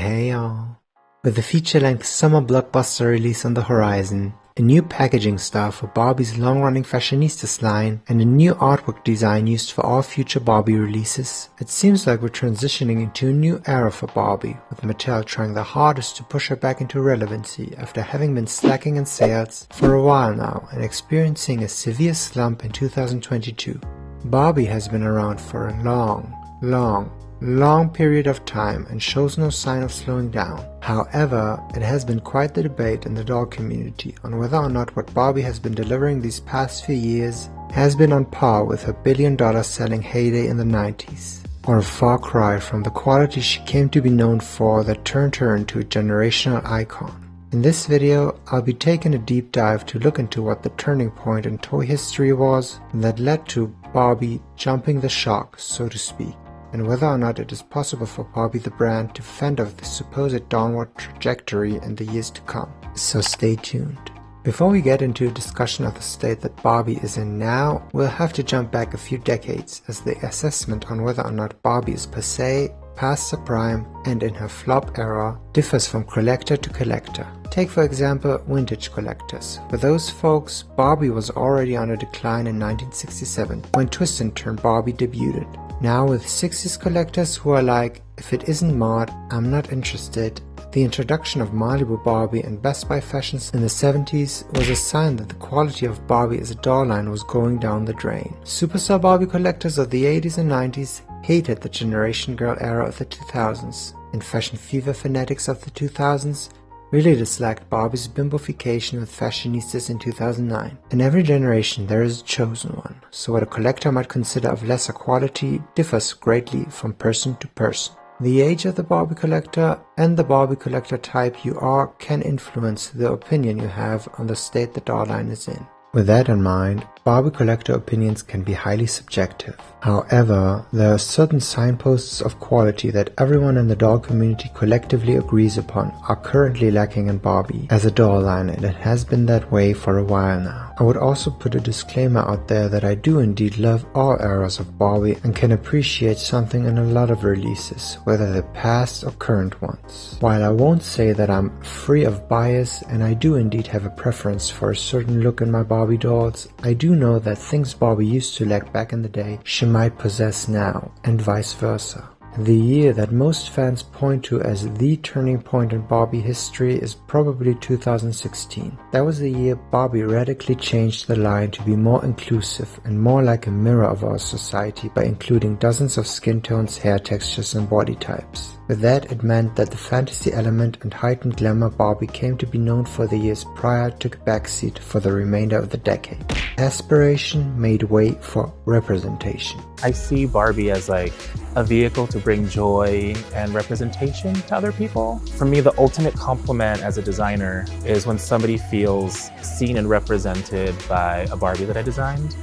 Hey y'all. With the feature-length summer blockbuster release on the horizon, a new packaging style for Barbie's long-running Fashionistas line, and a new artwork design used for all future Barbie releases, it seems like we're transitioning into a new era for Barbie, with Mattel trying their hardest to push her back into relevancy after having been slacking in sales for a while now and experiencing a severe slump in 2022. Barbie has been around for a long period of time and shows no sign of slowing down. However, it has been quite the debate in the doll community on whether or not what Barbie has been delivering these past few years has been on par with her billion-dollar selling heyday in the 90s, or a far cry from the quality she came to be known for that turned her into a generational icon. In this video, I'll be taking a deep dive to look into what the turning point in toy history was that led to Barbie jumping the shark, so to speak, and whether or not it is possible for Barbie the brand to fend off the supposed downward trajectory in the years to come. So stay tuned. Before we get into a discussion of the state that Barbie is in now, we'll have to jump back a few decades, as the assessment on whether or not Barbie is per se, past her prime, and in her flop era differs from collector to collector. Take for example vintage collectors. For those folks, Barbie was already on a decline in 1967 when Twist and Turn Barbie debuted. Now with 60s collectors who are like, if it isn't mod, I'm not interested, the introduction of Malibu Barbie and Best Buy fashions in the 70s was a sign that the quality of Barbie as a doll line was going down the drain. Superstar Barbie collectors of the 80s and 90s hated the Generation Girl era of the 2000s, and fashion fever fanatics of the 2000s really disliked Barbie's bimbofication with Fashionistas in 2009. In every generation there is a chosen one, so what a collector might consider of lesser quality differs greatly from person to person. The age of the Barbie collector and the Barbie collector type you are can influence the opinion you have on the state the doll line is in. With that in mind, Barbie collector opinions can be highly subjective. However, there are certain signposts of quality that everyone in the doll community collectively agrees upon are currently lacking in Barbie as a doll line, and it has been that way for a while now. I would also put a disclaimer out there that I do indeed love all eras of Barbie and can appreciate something in a lot of releases, whether they're past or current ones. While I won't say that I'm free of bias and I do indeed have a preference for a certain look in my Barbie dolls, I do know that things Barbie used to lack back in the day, she might possess now, and vice versa. The year that most fans point to as the turning point in Barbie history is probably 2016. That was the year Barbie radically changed the line to be more inclusive and more like a mirror of our society by including dozens of skin tones, hair textures, and body types. With that, it meant that the fantasy element and heightened glamour Barbie came to be known for the years prior took a backseat for the remainder of the decade. Aspiration made way for representation. I see Barbie as like a vehicle to bring joy and representation to other people. For me, the ultimate compliment as a designer is when somebody feels seen and represented by a Barbie that I designed.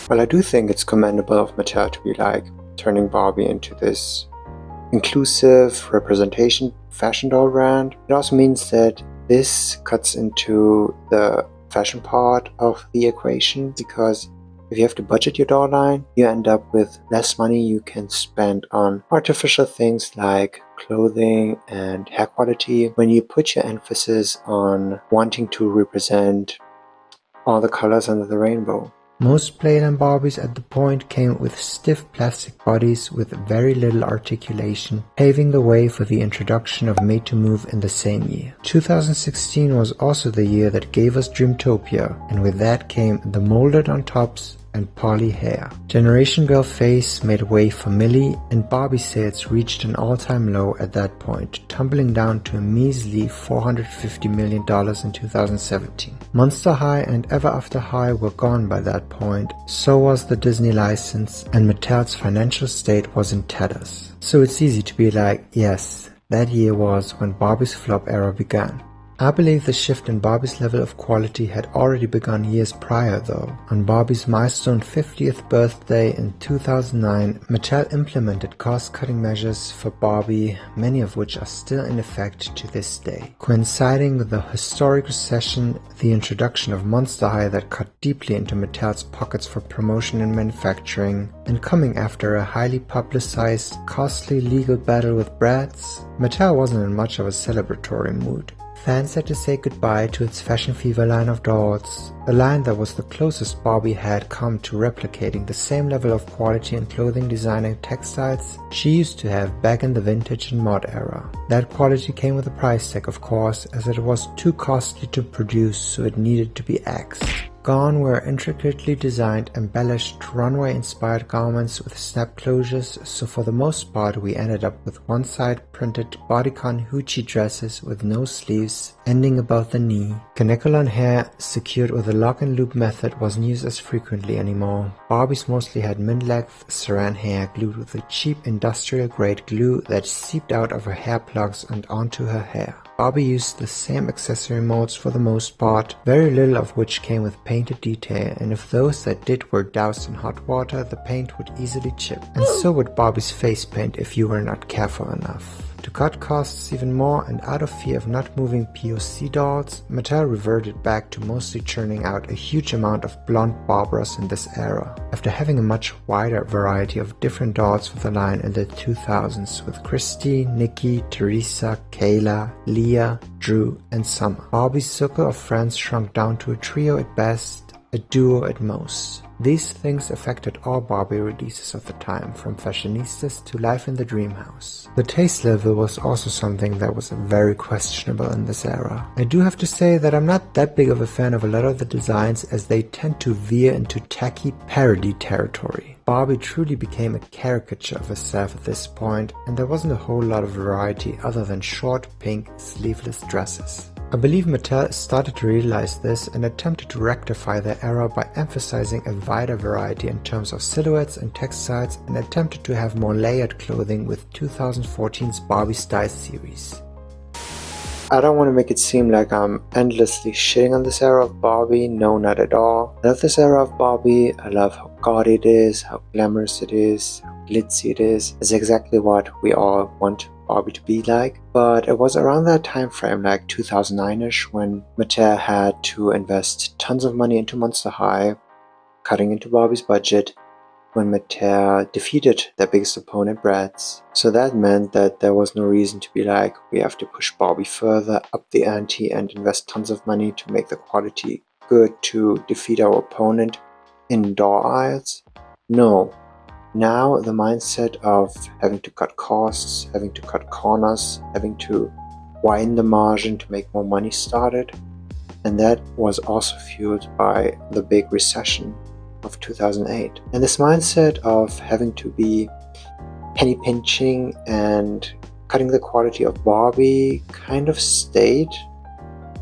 Well, I do think it's commendable of Mattel to be like turning Barbie into this inclusive representation fashion doll brand. It also means that this cuts into the fashion part of the equation, because if you have to budget your doll line, you end up with less money you can spend on artificial things like clothing and hair quality when you put your emphasis on wanting to represent all the colors under the rainbow. Most Playland Barbies at the point came with stiff plastic bodies with very little articulation, paving the way for the introduction of Made to Move in the same year. 2016 was also the year that gave us Dreamtopia, and with that came the molded on tops and poly hair. Generation Girl face made way for Millie, and Barbie sales reached an all-time low at that point, tumbling down to a measly $450 million in 2017. Monster High and Ever After High were gone by that point, so was the Disney license, and Mattel's financial state was in tatters. So it's easy to be like, yes, that year was when Barbie's flop era began. I believe the shift in Barbie's level of quality had already begun years prior though. On Barbie's milestone 50th birthday in 2009, Mattel implemented cost-cutting measures for Barbie, many of which are still in effect to this day. Coinciding with the historic recession, the introduction of Monster High that cut deeply into Mattel's pockets for promotion and manufacturing, and coming after a highly publicized, costly legal battle with Bratz, Mattel wasn't in much of a celebratory mood. Fans had to say goodbye to its Fashion Fever line of dolls, a line that was the closest Barbie had come to replicating the same level of quality in clothing design and textiles she used to have back in the vintage and mod era. That quality came with a price tag, of course, as it was too costly to produce, so it needed to be axed. Gone were intricately designed, embellished, runway-inspired garments with snap closures, so for the most part we ended up with one-side printed bodycon hoochie dresses with no sleeves, ending above the knee. Kanekalon hair secured with a lock-and-loop method wasn't used as frequently anymore. Barbies mostly had mid-length saran hair glued with a cheap industrial-grade glue that seeped out of her hair plugs and onto her hair. Barbie used the same accessory molds for the most part, very little of which came with painted detail, and if those that did were doused in hot water, the paint would easily chip. And so would Barbie's face paint if you were not careful enough. To cut costs even more, and out of fear of not moving POC dolls, Mattel reverted back to mostly churning out a huge amount of blonde Barbaras in this era, after having a much wider variety of different dolls for the line in the 2000s with Christy, Nikki, Teresa, Kayla, Leah, Drew, and Summer. Barbie's circle of friends shrunk down to a trio at best, a duo at most. These things affected all Barbie releases of the time, from fashionistas to Life in the Dream House. The taste level was also something that was very questionable in this era. I do have to say that I'm not that big of a fan of a lot of the designs, as they tend to veer into tacky parody territory. Barbie truly became a caricature of herself at this point, and there wasn't a whole lot of variety other than short, pink, sleeveless dresses. I believe Mattel started to realize this and attempted to rectify their error by emphasizing a wider variety in terms of silhouettes and textiles, and attempted to have more layered clothing with 2014's Barbie Style series. I don't want to make it seem like I'm endlessly shitting on this era of Barbie, no, not at all. I love this era of Barbie. I love how gaudy it is, how glamorous it is, how glitzy it is. It's exactly what we all want Barbie to be like. But it was around that time frame, like 2009ish, when Mattel had to invest tons of money into Monster High, cutting into Barbie's budget, when Mattel defeated their biggest opponent, Bratz. So that meant that there was no reason to be like, we have to push Barbie further up the ante and invest tons of money to make the quality good to defeat our opponent in doll aisles. No. Now the mindset of having to cut costs, having to cut corners, having to widen the margin to make more money started. And that was also fueled by the big recession of 2008. And this mindset of having to be penny pinching and cutting the quality of Barbie kind of stayed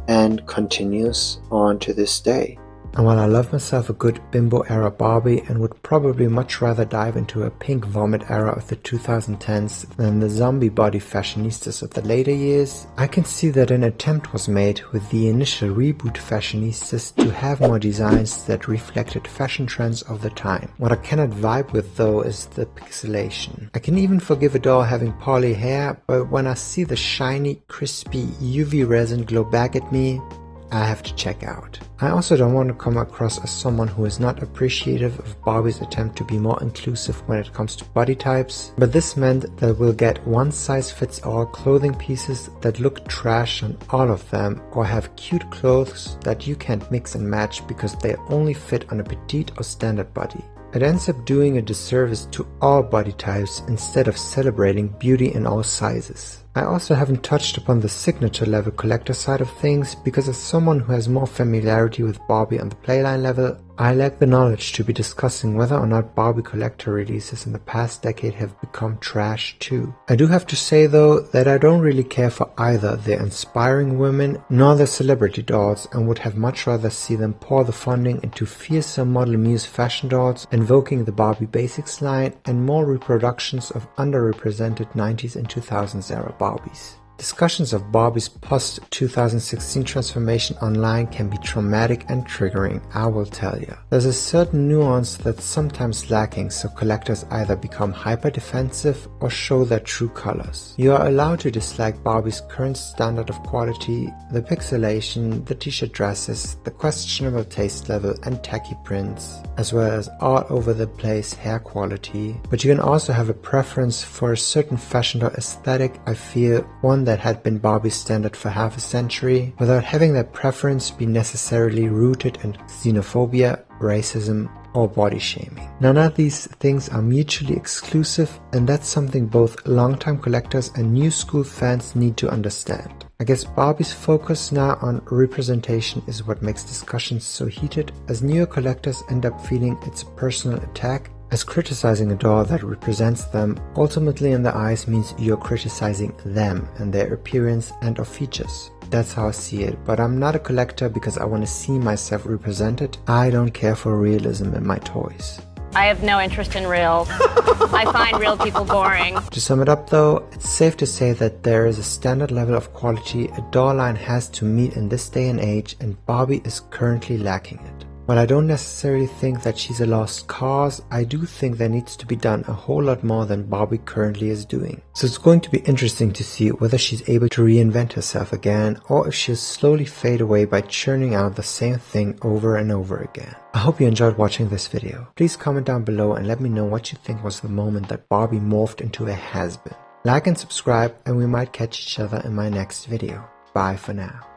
and continues on to this day. And while I love myself a good bimbo era Barbie and would probably much rather dive into a pink vomit era of the 2010s than the zombie body fashionistas of the later years, I can see that an attempt was made with the initial reboot fashionistas to have more designs that reflected fashion trends of the time. What I cannot vibe with though is the pixelation. I can even forgive a doll having poly hair, but when I see the shiny, crispy UV resin glow back at me, I have to check out. I also don't want to come across as someone who is not appreciative of Barbie's attempt to be more inclusive when it comes to body types, but this meant that we'll get one-size-fits-all clothing pieces that look trash on all of them, or have cute clothes that you can't mix and match because they only fit on a petite or standard body. It ends up doing a disservice to all body types instead of celebrating beauty in all sizes. I also haven't touched upon the signature level collector side of things because as someone who has more familiarity with Barbie on the playline level, I lack the knowledge to be discussing whether or not Barbie collector releases in the past decade have become trash too. I do have to say though that I don't really care for either the inspiring women nor the celebrity dolls, and would have much rather see them pour the funding into fiercer Model Muse fashion dolls invoking the Barbie Basics line and more reproductions of underrepresented 90s and 2000s era Barbies. Discussions of Barbie's post-2016 transformation online can be traumatic and triggering, I will tell you. There's a certain nuance that's sometimes lacking, so collectors either become hyper-defensive or show their true colors. You are allowed to dislike Barbie's current standard of quality, the pixelation, the t-shirt dresses, the questionable taste level and tacky prints, as well as all over the place hair quality, but you can also have a preference for a certain fashion or aesthetic. I feel one that had been Barbie's standard for half a century, without having that preference be necessarily rooted in xenophobia, racism, or body shaming. None of these things are mutually exclusive, and that's something both longtime collectors and new school fans need to understand. I guess Barbie's focus now on representation is what makes discussions so heated, as newer collectors end up feeling it's a personal attack, as criticizing a doll that represents them ultimately in their eyes means you're criticizing them and their appearance and or features. That's how I see it, but I'm not a collector because I want to see myself represented. I don't care for realism in my toys. I have no interest in real. I find real people boring. To sum it up though, it's safe to say that there is a standard level of quality a doll line has to meet in this day and age, and Barbie is currently lacking it. While I don't necessarily think that she's a lost cause, I do think there needs to be done a whole lot more than Barbie currently is doing. So it's going to be interesting to see whether she's able to reinvent herself again, or if she'll slowly fade away by churning out the same thing over and over again. I hope you enjoyed watching this video. Please comment down below and let me know what you think was the moment that Barbie morphed into a has-been. Like and subscribe, and we might catch each other in my next video. Bye for now.